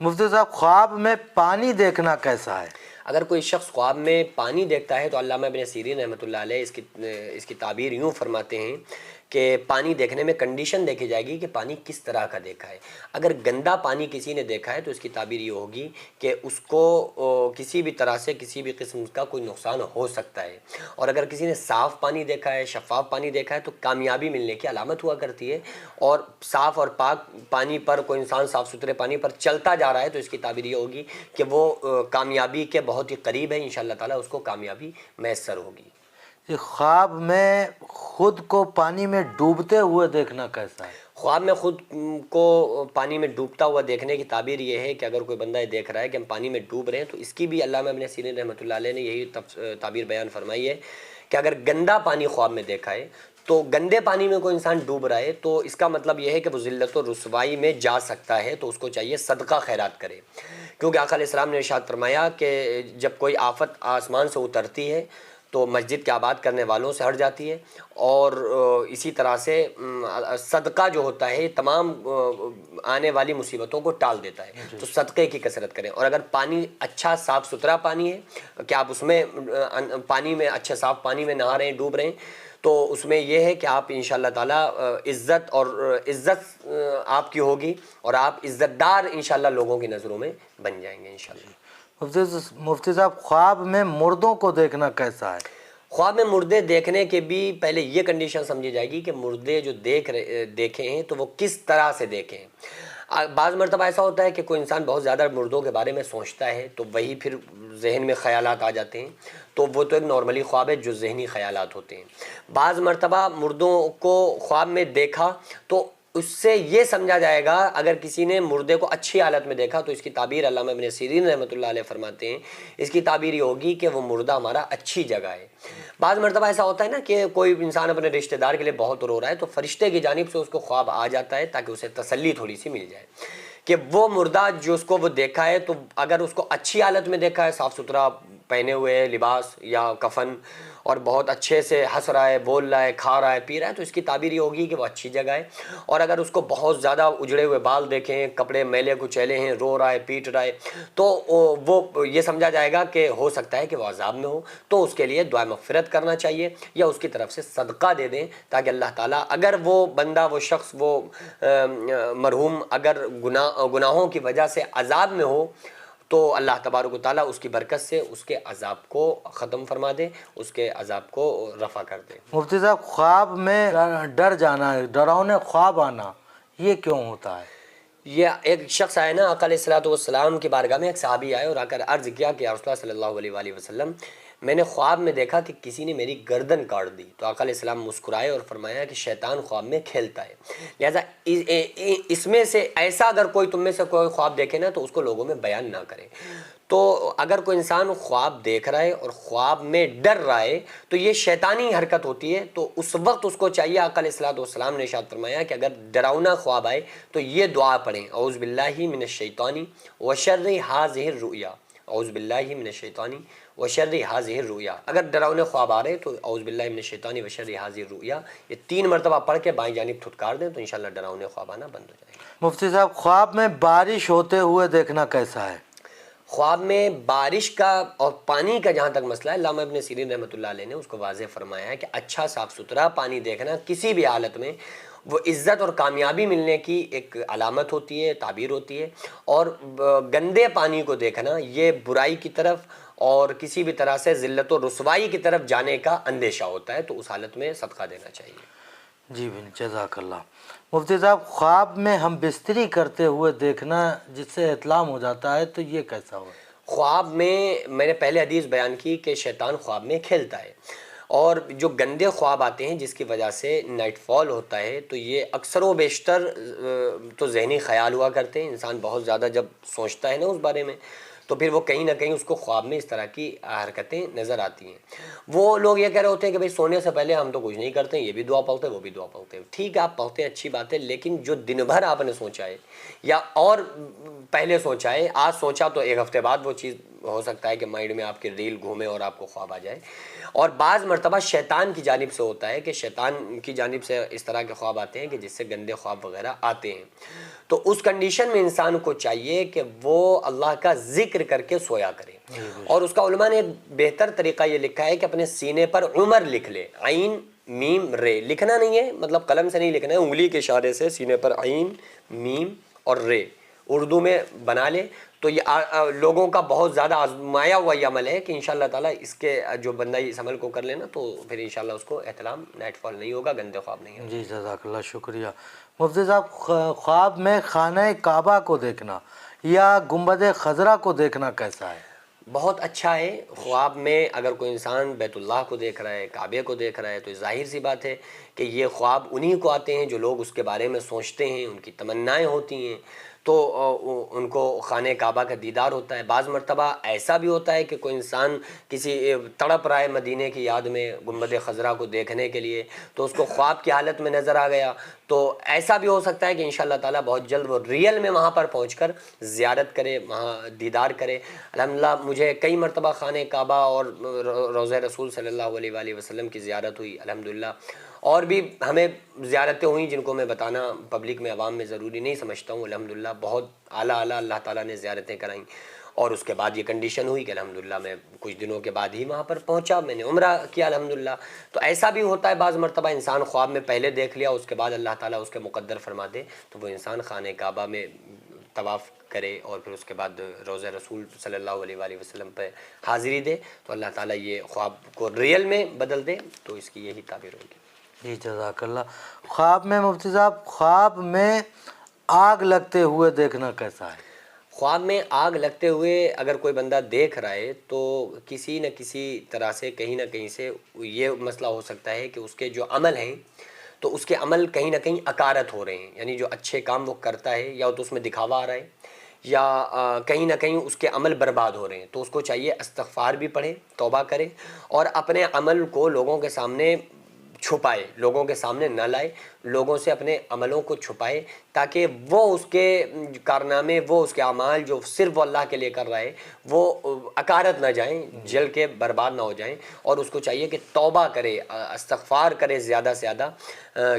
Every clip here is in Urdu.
مفتی صاحب، خواب میں پانی دیکھنا کیسا ہے؟ اگر کوئی شخص خواب میں پانی دیکھتا ہے تو علامہ ابن سیرین رحمۃ اللہ علیہ اس کی تعبیر یوں فرماتے ہیں کہ پانی دیکھنے میں کنڈیشن دیکھی جائے گی کہ پانی کس طرح کا دیکھا ہے۔ اگر گندا پانی کسی نے دیکھا ہے تو اس کی تعبیر یہ ہوگی کہ اس کو کسی بھی طرح سے کسی بھی قسم کا کوئی نقصان ہو سکتا ہے، اور اگر کسی نے صاف پانی دیکھا ہے، شفاف پانی دیکھا ہے، تو کامیابی ملنے کی علامت ہوا کرتی ہے۔ اور صاف اور پاک پانی پر کوئی انسان صاف ستھرے پانی پر چلتا جا رہا ہے تو اس کی تعبیر یہ ہوگی کہ وہ کامیابی کے بہت ہی قریب ہے، انشاءاللہ تعالیٰ اس کو کامیابی میسر ہوگی۔ یہ خواب میں خود کو پانی میں ڈوبتے ہوئے دیکھنا کیسا ہے؟ خواب میں خود کو پانی میں ڈوبتا ہوا دیکھنے کی تعبیر یہ ہے کہ اگر کوئی بندہ یہ دیکھ رہا ہے کہ ہم پانی میں ڈوب رہے ہیں تو اس کی بھی علامہ ابن سیرین رحمۃ اللہ علیہ نے یہی تعبیر بیان فرمائی ہے کہ اگر گندا پانی خواب میں دیکھا ہے تو گندے پانی میں کوئی انسان ڈوب رہا ہے تو اس کا مطلب یہ ہے کہ وہ ذلت و رسوائی میں جا سکتا ہے، تو اس کو چاہیے صدقہ خیرات کرے، کیونکہ آقا علیہ السلام نے ارشاد فرمایا کہ جب کوئی آفت آسمان سے اترتی ہے تو مسجد کے آباد کرنے والوں سے ہٹ جاتی ہے، اور اسی طرح سے صدقہ جو ہوتا ہے تمام آنے والی مصیبتوں کو ٹال دیتا ہے۔ تو صدقے کی کثرت کریں، اور اگر پانی اچھا صاف ستھرا پانی ہے کہ آپ اس میں پانی میں اچھے صاف پانی میں نہا رہے ہیں، ڈوب رہے ہیں، تو اس میں یہ ہے کہ آپ انشاءاللہ تعالیٰ عزت آپ کی ہوگی، اور آپ عزت دار انشاءاللہ لوگوں کی نظروں میں بن جائیں گے انشاءاللہ۔ مفتی صاحب، خواب میں مردوں کو دیکھنا کیسا ہے؟ خواب میں مردے دیکھنے کے بھی پہلے یہ کنڈیشن سمجھی جائے گی کہ مردے جو دیکھے ہیں تو وہ کس طرح سے دیکھے ہیں۔ بعض مرتبہ ایسا ہوتا ہے کہ کوئی انسان بہت زیادہ مردوں کے بارے میں سوچتا ہے تو وہی پھر ذہن میں خیالات آ جاتے ہیں، تو وہ تو ایک نارملی خواب ہے جو ذہنی خیالات ہوتے ہیں۔ بعض مرتبہ مردوں کو خواب میں دیکھا تو اس سے یہ سمجھا جائے گا، اگر کسی نے مردے کو اچھی حالت میں دیکھا تو اس کی تعبیر علامہ ابن سیرین رحمۃ اللہ علیہ فرماتے ہیں، اس کی تعبیر یہ ہوگی کہ وہ مردہ ہمارا اچھی جگہ ہے۔ بعض مرتبہ ایسا ہوتا ہے نا کہ کوئی انسان اپنے رشتہ دار کے لیے بہت رو رہا ہے تو فرشتے کی جانب سے اس کو خواب آ جاتا ہے تاکہ اسے تسلی تھوڑی سی مل جائے کہ وہ مردہ جو اس کو وہ دیکھا ہے، تو اگر اس کو اچھی حالت میں دیکھا ہے، صاف ستھرا پہنے ہوئے لباس یا کفن، اور بہت اچھے سے ہنس رہا ہے، بول رہا ہے، کھا رہا ہے، پی رہا ہے، تو اس کی تعبیر یہ ہوگی کہ وہ اچھی جگہ ہے۔ اور اگر اس کو بہت زیادہ اجڑے ہوئے بال دیکھیں، کپڑے میلے کچیلے ہیں، رو رہا ہے، پیٹ رہا ہے، تو وہ یہ سمجھا جائے گا کہ ہو سکتا ہے کہ وہ عذاب میں ہو، تو اس کے لیے دعا مغفرت کرنا چاہیے یا اس کی طرف سے صدقہ دے دیں، تاکہ اللہ تعالیٰ اگر وہ بندہ، وہ شخص، وہ مرحوم اگر گناہوں کی وجہ سے عذاب میں ہو تو اللہ تبارک و تعالیٰ اس کی برکت سے اس کے عذاب کو ختم فرما دے، اس کے عذاب کو رفع کر دے۔ مفتی صاحب، خواب میں ڈر جانا، ڈراؤنے خواب آنا، یہ کیوں ہوتا ہے؟ یہ ایک شخص آئے نا آقا علیہ الصلوۃ والسلام کی بارگاہ میں، ایک صحابی آئے اور آ کر عرض کیا کہ یا رسول اللہ صلی اللہ علیہ وآلہ وسلم، میں نے خواب میں دیکھا کہ کسی نے میری گردن کاٹ دی۔ تو آقا علیہ السلام مسکرائے اور فرمایا کہ شیطان خواب میں کھیلتا ہے، لہٰذا اس میں سے ایسا اگر کوئی تم میں سے کوئی خواب دیکھے نا تو اس کو لوگوں میں بیان نہ کرے۔ تو اگر کوئی انسان خواب دیکھ رہا ہے اور خواب میں ڈر رہا ہے تو یہ شیطانی حرکت ہوتی ہے، تو اس وقت اس کو چاہیے، آقا علیہ الصلوۃ والسلام نے ارشاد فرمایا کہ اگر ڈراؤنا خواب آئے تو یہ دعا پڑھیں، اعوذ باللہ من الشیطان وشر ھذہ الرؤیا، اعوذ باللہ من الشیطان وشر ھذہ الرؤیا۔ اگر ڈراؤنے خواب آ رہے تو اعوذ باللہ من الشیطان وشر ھذہ الرؤیا یہ 3 مرتبہ پڑھ کے بائیں جانب تھتکار دیں تو انشاءاللہ ڈراؤنے خواب آنا بند ہو جائے گا۔ مفتی صاحب، خواب میں بارش ہوتے ہوئے دیکھنا کیسا ہے؟ خواب میں بارش کا اور پانی کا جہاں تک مسئلہ ہے، علامہ ابن سیرین رحمۃ اللہ علیہ نے اس کو واضح فرمایا ہے کہ اچھا صاف ستھرا پانی دیکھنا کسی بھی حالت میں وہ عزت اور کامیابی ملنے کی ایک علامت ہوتی ہے، تعبیر ہوتی ہے، اور گندے پانی کو دیکھنا یہ برائی کی طرف اور کسی بھی طرح سے ذلت و رسوائی کی طرف جانے کا اندیشہ ہوتا ہے، تو اس حالت میں صدقہ دینا چاہیے۔ جی بن، جزاک اللہ۔ مفتی صاحب، خواب میں ہم بستری کرتے ہوئے دیکھنا جس سے احتلام ہو جاتا ہے تو یہ کیسا ہو؟ خواب میں نے پہلے حدیث بیان کی کہ شیطان خواب میں کھیلتا ہے، اور جو گندے خواب آتے ہیں جس کی وجہ سے نائٹ فال ہوتا ہے تو یہ اکثر و بیشتر تو ذہنی خیال ہوا کرتے ہیں، انسان بہت زیادہ جب سوچتا ہے نا اس بارے میں تو پھر وہ کہیں نہ کہیں اس کو خواب میں اس طرح کی حرکتیں نظر آتی ہیں۔ وہ لوگ یہ کہہ رہے ہوتے ہیں کہ بھئی سونے سے پہلے ہم تو کچھ نہیں کرتے، یہ بھی دعا پڑھتے وہ بھی دعا پڑھتے ہیں، ٹھیک ہے آپ پڑھتے ہیں، اچھی بات ہے، لیکن جو دن بھر آپ نے سوچا ہے یا اور پہلے سوچا ہے، آج سوچا تو ایک ہفتے بعد وہ چیز ہو سکتا ہے کہ مائنڈ میں آپ کے ریل گھومے اور آپ کو خواب آ جائے. اور بعض مرتبہ شیطان کی جانب سے ہوتا ہے کہ شیطان کی جانب سے اس طرح کے خواب آتے ہیں کہ جس سے گندے خواب وغیرہ آتے ہیں. تو اس کنڈیشن میں انسان کو چاہیے کہ وہ اللہ کا ذکر کر کے سویا کرے. اور اس کا علماء نے ایک بہتر طریقہ یہ لکھا ہے کہ اپنے سینے پر عمر لکھ لے. عین میم رے لکھنا نہیں ہے، مطلب قلم سے نہیں لکھنا ہے، انگلی کے اشارے سے سینے پر عین میم اور رے اردو میں بنا لے. تو یہ لوگوں کا بہت زیادہ آزمایا ہوا یہ عمل ہے کہ انشاءاللہ تعالیٰ اس کے جو بندہ اس عمل کو کر لینا تو پھر انشاءاللہ اس کو احتلام نائٹ فال نہیں ہوگا، گندے خواب نہیں ہوگا. جی جزاک اللہ، شکریہ. مفتی صاحب، خواب میں خانہ کعبہ کو دیکھنا یا گنبد خضرا کو دیکھنا کیسا ہے؟ بہت اچھا ہے. خواب میں اگر کوئی انسان بیت اللہ کو دیکھ رہا ہے، کعبے کو دیکھ رہا ہے، تو ظاہر سی بات ہے کہ یہ خواب انہی کو آتے ہیں جو لوگ اس کے بارے میں سوچتے ہیں، ان کی تمنائیں ہوتی ہیں، تو ان کو خانہ کعبہ کا دیدار ہوتا ہے. بعض مرتبہ ایسا بھی ہوتا ہے کہ کوئی انسان کسی تڑپ رہا ہے مدینے کی یاد میں گنبد خضرا کو دیکھنے کے لیے، تو اس کو خواب کی حالت میں نظر آ گیا. تو ایسا بھی ہو سکتا ہے کہ انشاءاللہ تعالیٰ بہت جلد وہ ریئل میں وہاں پر پہنچ کر زیارت کرے، وہاں دیدار کرے. الحمدللہ مجھے کئی مرتبہ خانہ کعبہ اور روضہ رسول صلی اللہ علیہ وآلہ وسلم کی زیارت ہوئی الحمدللہ. اور بھی ہمیں زیارتیں ہوئیں جن کو میں بتانا پبلک میں عوام میں ضروری نہیں سمجھتا ہوں. الحمدللہ بہت اعلیٰ اللہ تعالیٰ نے زیارتیں کرائیں. اور اس کے بعد یہ کنڈیشن ہوئی کہ الحمدللہ میں کچھ دنوں کے بعد ہی وہاں پر پہنچا، میں نے عمرہ کیا الحمدللہ. تو ایسا بھی ہوتا ہے بعض مرتبہ انسان خواب میں پہلے دیکھ لیا، اس کے بعد اللہ تعالیٰ اس کے مقدر فرما دے تو وہ انسان خانہ کعبہ میں طواف کرے اور پھر اس کے بعد روضہ رسول صلی اللہ علیہ وآلہ وسلم پہ حاضری دے تو اللہ تعالیٰ یہ خواب کو ریئل میں بدل دے. تو اس کی یہی تعبیر ہوگی. جی جزاک اللہ. خواب میں مفتی صاحب، خواب میں آگ لگتے ہوئے دیکھنا کیسا ہے؟ خواب میں آگ لگتے ہوئے اگر کوئی بندہ دیکھ رہا ہے تو کسی نہ کسی طرح سے کہیں نہ کہیں سے یہ مسئلہ ہو سکتا ہے کہ اس کے جو عمل ہیں تو اس کے عمل کہیں نہ کہیں اکارت ہو رہے ہیں. یعنی جو اچھے کام وہ کرتا ہے یا تو اس میں دکھاوا آ رہا ہے یا کہیں نہ کہیں اس کے عمل برباد ہو رہے ہیں. تو اس کو چاہیے استغفار بھی پڑھے، توبہ کرے اور اپنے عمل کو لوگوں کے سامنے چھپائے، لوگوں کے سامنے نہ لائے، لوگوں سے اپنے عملوں کو چھپائے تاکہ وہ اس کے کارنامے، وہ اس کے اعمال جو صرف وہ اللہ کے لیے کر رہا ہے وہ اکارت نہ جائیں، جل کے برباد نہ ہو جائیں. اور اس کو چاہیے کہ توبہ کرے، استغفار کرے زیادہ سے زیادہ.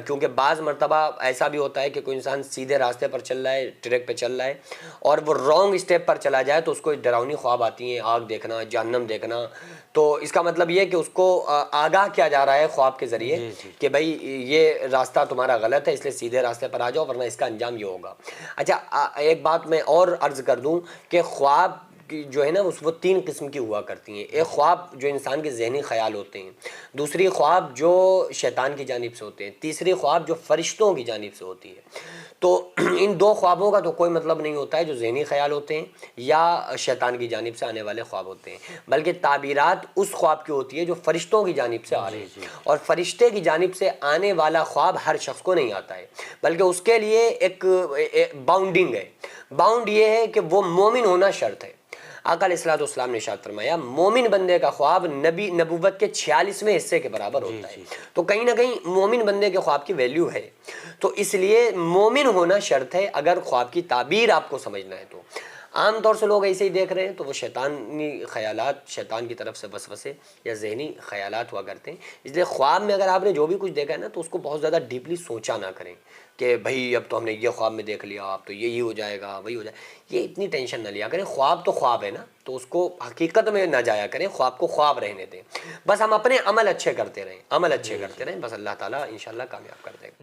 کیونکہ بعض مرتبہ ایسا بھی ہوتا ہے کہ کوئی انسان سیدھے راستے پر چل رہا ہے، ٹریک پہ چل رہا ہے اور وہ رانگ اسٹیپ پر چلا جائے تو اس کو ڈراؤنی خواب آتی ہیں، آگ دیکھنا، جہنم دیکھنا. تو اس کا مطلب یہ کہ اس کو آگاہ کیا جا رہا ہے خواب کے ذریعے کہ بھائی یہ راستہ تمہارا غلط ہے، اس لیے سیدھے راستے پر آ جاؤ ورنہ اس کا انجام یہ ہوگا. اچھا ایک بات میں اور عرض کر دوں کہ خواب جو ہے نا وہ 3 قسم کی ہوا کرتی ہیں. ایک خواب جو انسان کے ذہنی خیال ہوتے ہیں، دوسری خواب جو شیطان کی جانب سے ہوتے ہیں، تیسری خواب جو فرشتوں کی جانب سے ہوتی ہے. تو ان 2 خوابوں کا تو کوئی مطلب نہیں ہوتا ہے جو ذہنی خیال ہوتے ہیں یا شیطان کی جانب سے آنے والے خواب ہوتے ہیں، بلکہ تعبیرات اس خواب کی ہوتی ہے جو فرشتوں کی جانب سے آ رہے ہیں. اور فرشتے کی جانب سے آنے والا خواب ہر شخص کو نہیں آتا ہے، بلکہ اس کے لیے ایک باؤنڈنگ ہے. باؤنڈ یہ ہے کہ وہ مومن ہونا شرط ہے. آقا علیہ الصلوۃ والسلام نے ارشاد فرمایا مومن بندے کا خواب نبوت کے 46ویں حصے کے برابر ہوتا ہے. تو کہیں نہ کہیں مومن بندے کے خواب کی ویلیو ہے. تو اس لیے مومن ہونا شرط ہے اگر خواب کی تعبیر آپ کو سمجھنا ہے. تو عام طور سے لوگ ایسے ہی دیکھ رہے ہیں تو وہ شیطانی خیالات، شیطان کی طرف سے وسوسے یا ذہنی خیالات ہوا کرتے ہیں. اس لیے خواب میں اگر آپ نے جو بھی کچھ دیکھا ہے نا تو اس کو بہت زیادہ ڈیپلی سوچا نہ کریں کہ بھائی اب تو ہم نے یہ خواب میں دیکھ لیا، اب تو یہی ہو جائے گا، وہی ہو جائے گا. یہ اتنی ٹینشن نہ لیا کریں. خواب تو خواب ہے نا، تو اس کو حقیقت میں نہ جایا کریں، خواب کو خواب رہنے دیں. بس ہم اپنے عمل اچھے کرتے رہیں، عمل اچھے کرتے رہیں، بس اللہ تعالیٰ انشاءاللہ کامیاب کر دے گا.